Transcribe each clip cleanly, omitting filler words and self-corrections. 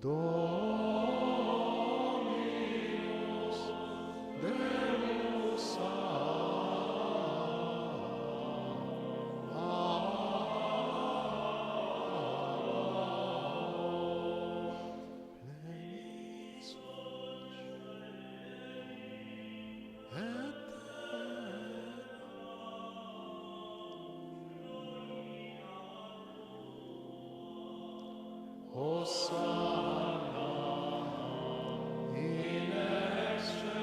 Dominus Deus Hosanna in excelsis.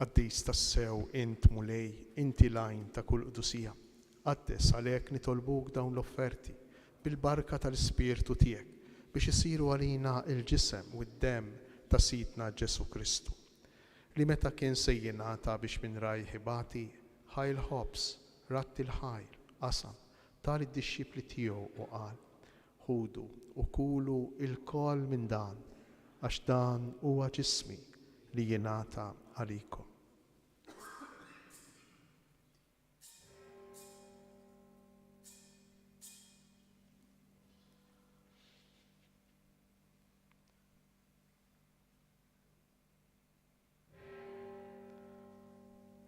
Qaddis tassew int mulej, inti lajn ta' kull qdusija. Qaddes għalhekk nitolbuk dawn l-offerti bil-barka tal-Ispirtu tiegħek biex isiru għalina il-ġisem u d-demm ta' Sidna Ġesu Kristu. Li meta kien se jingħata biex minn rajh ibati, ħajl ħobs, ratti l-ħajl, qasam, tal id-dixxipli tiegħu u qal: ħudu u kulu il-kol minn dan, għax dan huwa ġismi li jingħata għalikom.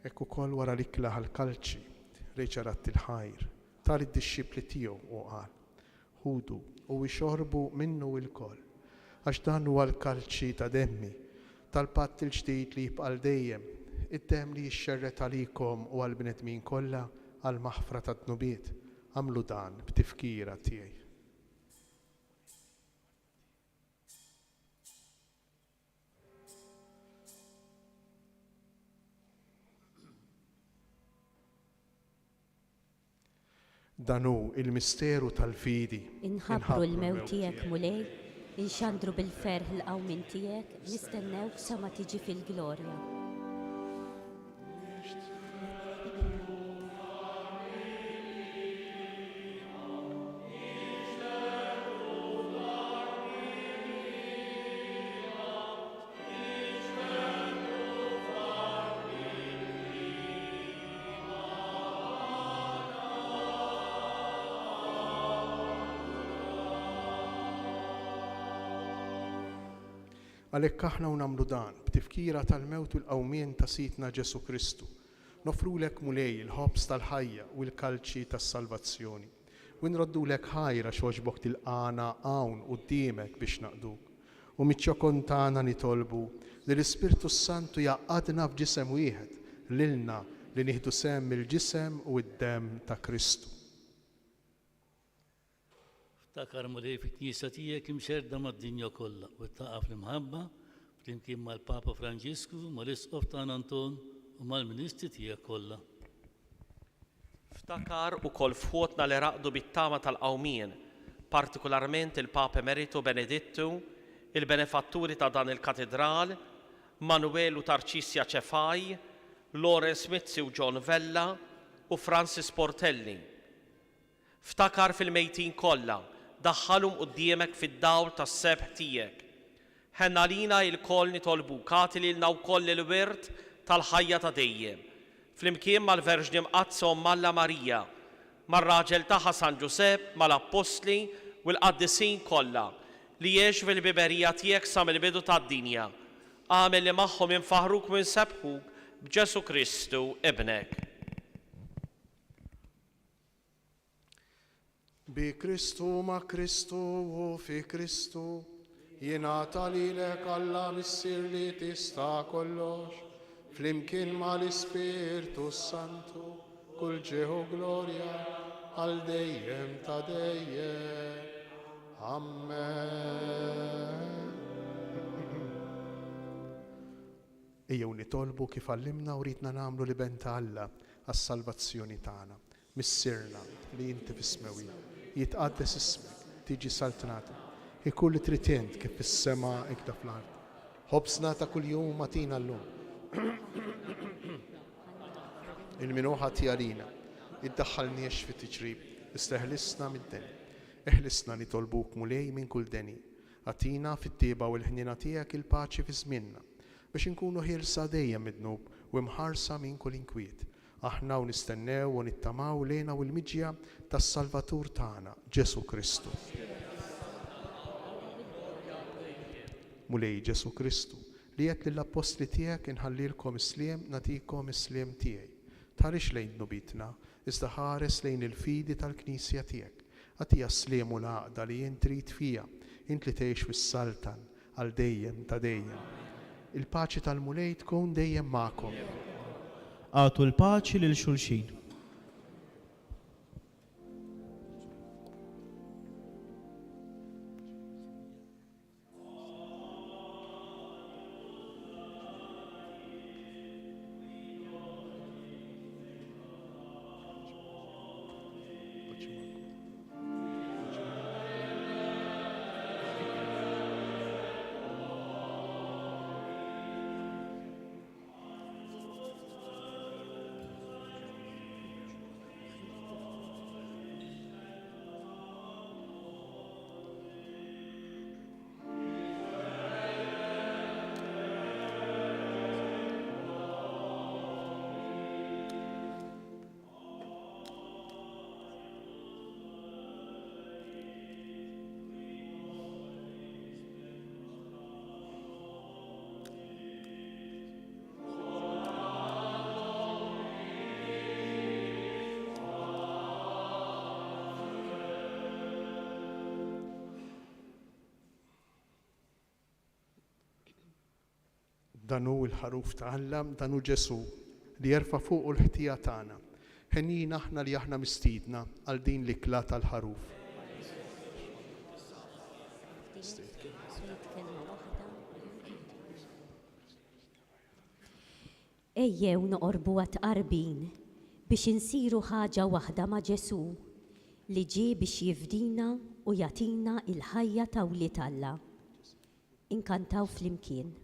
Ekk ukoll wara li klaħ l-kalċi reġa' ratti l-ħajr tal id-dixxipli tiegħu u qal: ħudu u ixorbu minnu l-koll, għax dan huwa l-kalċi ta' demmi tal-patt il-ġdid li jibqa' dejjem, id-demm li jixxerret għalikom u għall-bnedmin kollha għal maħfra ta' dnubiet. Għamlu dan b'tifkira tiegħi. Dan hu il-misteru tal-fidi. Inħabbru l-mewt tiegħek mulej, inxandru bil-ferħ l-qawmin tiegħek, nistennewk sa ma tiġi fil-glorja. Għalhekk aħna nagħmlu dan b'tifkira tal-mewt u l-qawmien ta' Sidna Ġesu Kristu. Nofrulek mulej il-ħobs tal-ħajja u l-kalċi tas-salvazzjoni. U nroddulek ħajra x'għoġbok tilqana hawn quddiemek biex naqduk. U miċ-ċokon tagħna nitolbu li l-Ispirtu Santu jaqgħadna f'ġisem wieħed lilna li nieħdu sehem mill-ġisem u d-demm ta' Kristu. Ftakar mulej fit-Knisja tiegħek imxerda mad-dinja kollha u ttaqaf l-imħabba flimkien mal-Papa Franġisku, mal-Isqof tagħna Anton u mal-Ministri tiegħek kollha. Ftakar ukoll fħuotna li raqdu bit-tama tal-qawmien, partikolarment il-Papa Emeritu Benedittu, il-benefatturi ta' dan il-katedral, Manuelu Tarcisja Ċefaj, Lawrence Mizzi u John Vella u Francis Portelli. Ftakar fil-mejtin kollha, daħħalhom quddiemek fid-dawl tas-sebħ tiegħek. Ħenna lina l-koll nitolbu kati lilna wkoll il-wirt tal-ħajja ta' dejjem. Flimkien mal-Verġni Mqazza u Malla Marija, mar-raġel tagħha San Ġusepp, mal-Apostli u l-qaddisin kollha li jgħix fil-biberija tiegħek sa mill-bidu tad-dinja. Għamel li magħhom infaħruk u nsebħuk b'Ġesu Kristu ibnek. Bi Kristu ma' Kristu u fi Kristu jingħata lilek Alla missier li tista' kollox, flimkien mal-Ispirtu Santu kull ġieħu glorja għal dejjem ta' dejjem. Amen. Ejjew nitolbu kif għallimna u ridna nagħmlu li benta Alla għas-salvazzjoni tagħna. مissirna li inti fis-smawi, jitqaddes ismek, tiġi saltnata, ikun li trid int kif fis-sema ikda fl-ard. Ħobsna ta' kuljum atina llum. Il-minuħa tiegħina iddaħħalniex fi tiġrib, isteħlisna mid-deni. Eħlisna nitolbuk mulej minn kull deni. Atina fit-tieba u l-ħnina tiegħek il-paċi fi żmienna biex inkunu ħielsa dejjem mid-dnub u mħarsa minn kull inkwiet. Aħna u nistennew u nittamaw lejna u l-miġja tas-Salvatur tagħna, Ġesu Kristu. Mulej Ġesu Kristu, li qed lill-apostli tiegħek inħallilkom isliem nagħtikom isliem tiegħi. Tħarix lejn nubitna, iżda ħares lejn il-fidi tal-Knisja tiegħek. Għatija sliem u l-għaqda li jien trid fija, int li tgħix fis-saltan għal dejjem ta' dejjem. Il-paċi tal-mulej tkun dejjem magħkom. Għatu l-paċi lil xulxin. Danu il-ħaruf ta' Allam, danu Ġesu li jerfa' fuq l-ħtija tagħna. Ħenjin aħna li aħna mistiedna għal din l-ikla tal-ħaruf. Ejjew noqorbu għat-qarbin biex insiru ħaġa waħda ma' Ġesu li ġie biex jifdina u jatina il-ħajja ta' wlied Alla. Inkantaw flimkien.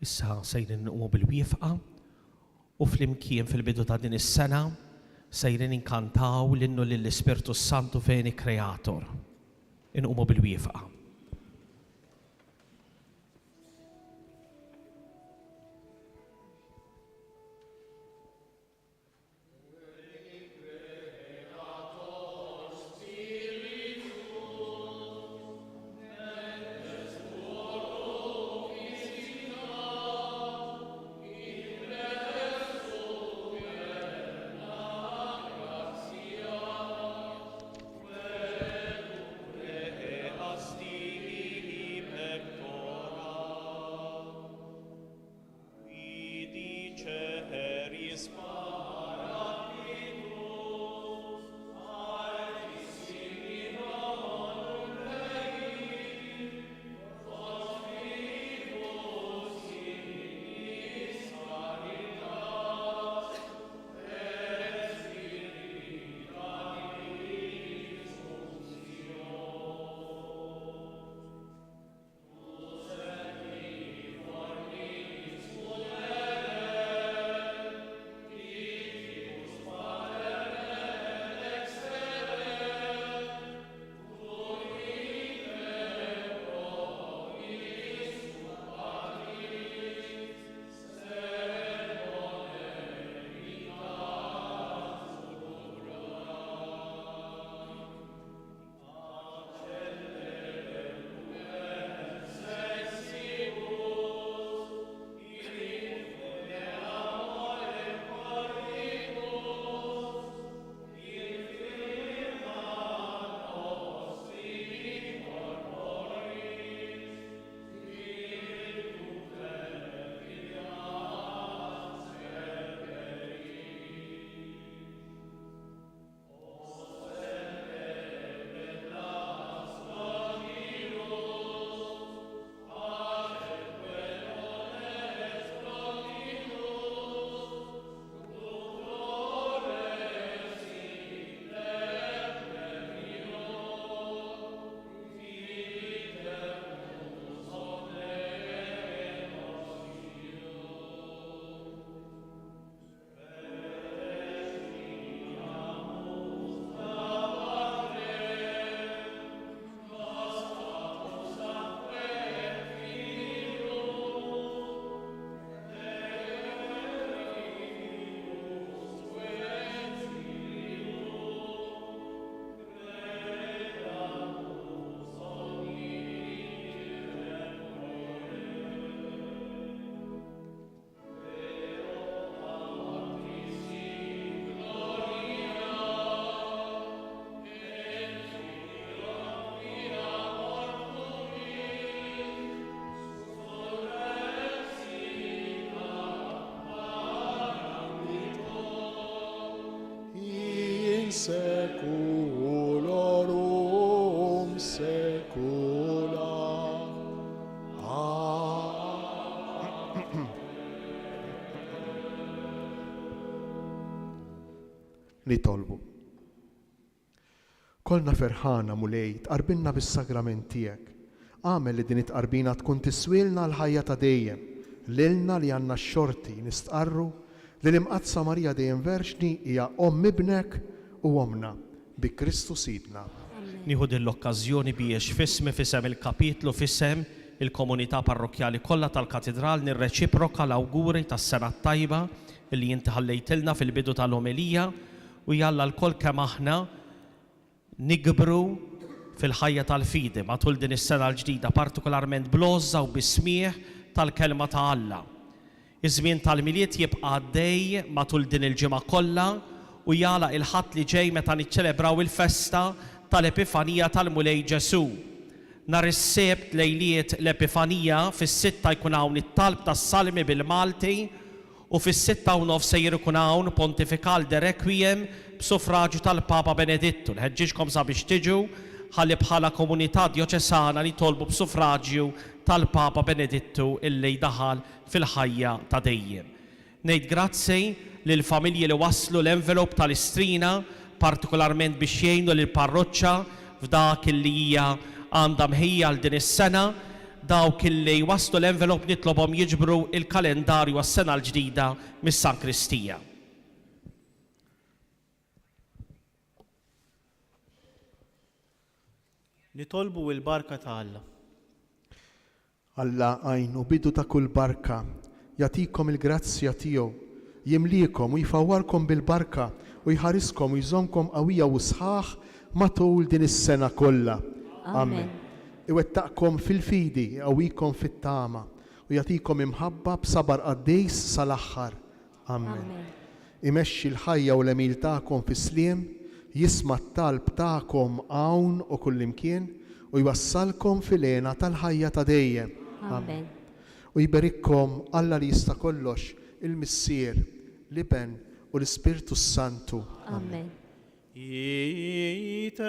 Issa sejrin nqumu bil-wifqa u flimkien fil-bidu ta' din is-sena sejrin inkantaw l-innu lill-Ispirtu Santu Veni Creator. Inqumu bil-wifqa. Seculorum secula. Nitolbu. Kolna ferħana mulej tqarbilna bis-sagrament tiegħek. Għamel li din it-qarbina tkun tiswilna l-ħajja ta' dejjem, lilna li għandna x-xorti nistqarru li l-imqazza Marija dejjem verxni hija Omm ibnek u omna bi Kristu Sidna. Nieħu din l-okkażjoni biex fismi fisem il-kapitlu fisem il-komunità parrokjali kollha tal-Katedral nirreċiproka l-awguri tas-sena tajba li inti ħallejtilna fil-bidu tal-omilija u jalla l-kol kemm aħna nikbru fil-ħajja tal-fidi matul din is-sena l-ġdida partikolarment blozza u bismieħ tal-kelma ta' Alla. Iż-żmien tal-miliet jibqa' għaddej matul din il-ġimgħa kollha u jala il-ħadd li ġej meta niċċelebraw il-festa tal-Epifanija tal-Mulej Ġesu. Nhar is-Sebt lejliet l-Epifanija fis-sitta jkun hawn it-talb tas-salmi bil-Malti u fis-sitta u nofs se jkun hawn pontifikal de requiem b'suffraġġju tal-Papa Benedittu. Nħeġġiġkom sabiex tiġu ħalli bħala komunità djoċesana nitolbu b'suffraġġju tal-Papa Benedittu illi daħal fil-ħajja ta' dejjem. Ngħid grazzi lill-familji li waslu l-envelop tal-istrina partikolarment biex jgħinu lill-parroċċa f'dak li hija għandha mħejja għal din is-sena dawk illi waslu l-envelop nitlobhom jiġbru il-kalendarju għas-sena l-ġdida mis-Sankristija. Nitolbu il-barka ta' Alla. Alla għajnu bidu ta' kull barka, jatikom il-grazzja tiegħu, jimlikom u jfawwarkom bil-barka u jħariskom u jżomkom qawwija u sħaħ matul din is-sena kollha. Amen. Iwettaqkom fil-fidi, qawwikom fit-tama u jagħtikom imħabba b'sabar qaddejs sal-aħħar. Amen. Imexxi l-ħajja u l-emil tagħkom fis-sliem, jisma' t-talb tagħkom hawn u kullimkien u jwassalkom fil-għena tal-ħajja ta' dejjem. Amen. U jberikkom Alla li jista' kollox, il-Missier, l-Iben u l-Ispirtu Santu. Amen. Ite